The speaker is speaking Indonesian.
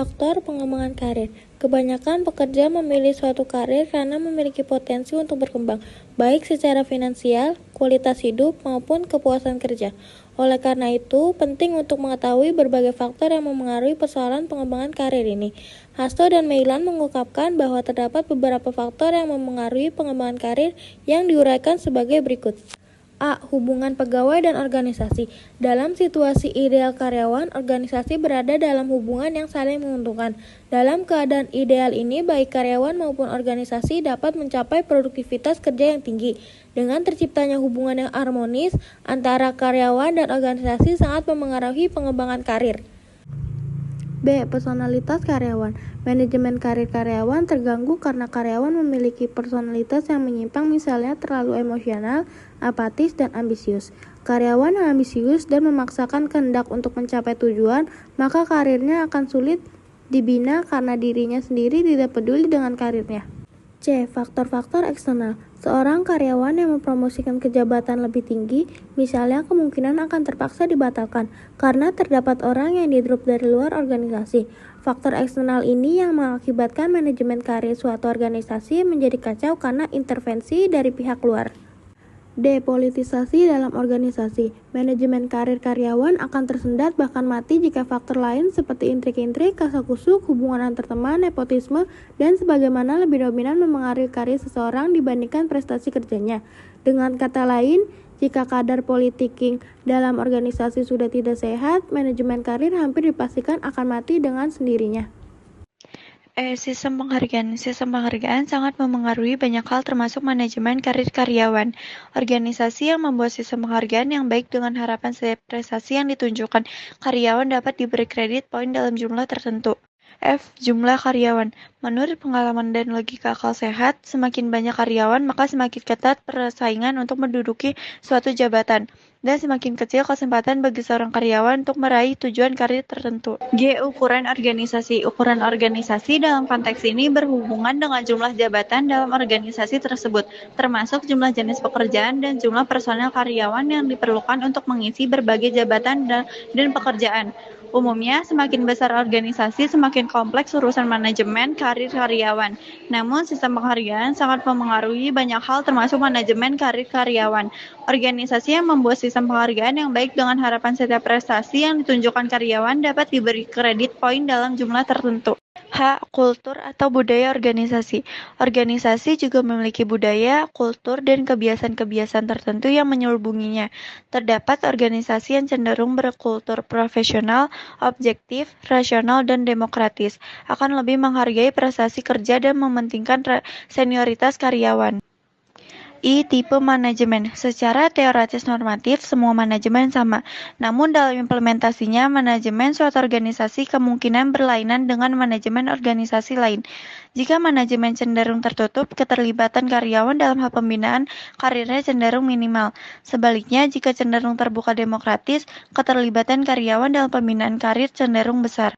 Faktor pengembangan karir. Kebanyakan pekerja memilih suatu karir karena memiliki potensi untuk berkembang, baik secara finansial, kualitas hidup, maupun kepuasan kerja. Oleh karena itu, penting untuk mengetahui berbagai faktor yang memengaruhi persoalan pengembangan karir ini. Hasto dan Meilan mengungkapkan bahwa terdapat beberapa faktor yang memengaruhi pengembangan karir yang diuraikan sebagai berikut. A. Hubungan pegawai dan organisasi. Dalam situasi ideal karyawan, organisasi berada dalam hubungan yang saling menguntungkan. Dalam keadaan ideal ini, baik karyawan maupun organisasi dapat mencapai produktivitas kerja yang tinggi. Dengan terciptanya hubungan yang harmonis antara karyawan dan organisasi sangat memengaruhi pengembangan karir. B. Personalitas karyawan. Manajemen karir karyawan terganggu karena karyawan memiliki personalitas yang menyimpang, misalnya terlalu emosional, apatis, dan ambisius. Karyawan yang ambisius dan memaksakan kehendak untuk mencapai tujuan, maka karirnya akan sulit dibina karena dirinya sendiri tidak peduli dengan karirnya. C. Faktor-faktor eksternal. Seorang karyawan yang mempromosikan kejabatan lebih tinggi, misalnya kemungkinan akan terpaksa dibatalkan karena terdapat orang yang di-drop dari luar organisasi. Faktor eksternal ini yang mengakibatkan manajemen karir suatu organisasi menjadi kacau karena intervensi dari pihak luar. D. Politisasi dalam organisasi. Manajemen karir karyawan akan tersendat bahkan mati jika faktor lain seperti intrik-intrik, kasakusuk, hubungan antar teman, nepotisme, dan sebagaimana lebih dominan memengaruhi karir seseorang dibandingkan prestasi kerjanya. Dengan kata lain, jika kadar politiking dalam organisasi sudah tidak sehat, manajemen karir hampir dipastikan akan mati dengan sendirinya. Sistem penghargaan. Sistem penghargaan sangat memengaruhi banyak hal termasuk manajemen karir karyawan. Organisasi yang membuat sistem penghargaan yang baik dengan harapan setiap prestasi yang ditunjukkan karyawan dapat diberi kredit poin dalam jumlah tertentu. F. Jumlah karyawan. Menurut pengalaman dan logika akal sehat, semakin banyak karyawan maka semakin ketat persaingan untuk menduduki suatu jabatan, dan semakin kecil kesempatan bagi seorang karyawan untuk meraih tujuan karir tertentu. G. Ukuran organisasi. Ukuran organisasi dalam konteks ini berhubungan dengan jumlah jabatan dalam organisasi tersebut, termasuk jumlah jenis pekerjaan dan jumlah personel karyawan yang diperlukan untuk mengisi berbagai jabatan dan pekerjaan. Umumnya, semakin besar organisasi, semakin kompleks urusan manajemen karir karyawan. Namun, sistem penghargaan sangat memengaruhi banyak hal termasuk manajemen karir karyawan. Organisasi yang membuat sistem penghargaan yang baik dengan harapan setiap prestasi yang ditunjukkan karyawan dapat diberi kredit poin dalam jumlah tertentu. H. Kultur atau budaya organisasi. Organisasi juga memiliki budaya, kultur, dan kebiasaan-kebiasaan tertentu yang menyelubunginya. Terdapat organisasi yang cenderung berkultur profesional, objektif, rasional, dan demokratis, akan lebih menghargai prestasi kerja dan mementingkan senioritas karyawan. I. Tipe manajemen. Secara teoritis normatif, semua manajemen sama. Namun dalam implementasinya, manajemen suatu organisasi kemungkinan berlainan dengan manajemen organisasi lain. Jika manajemen cenderung tertutup, keterlibatan karyawan dalam hal pembinaan karirnya cenderung minimal. Sebaliknya, jika cenderung terbuka demokratis, keterlibatan karyawan dalam pembinaan karir cenderung besar.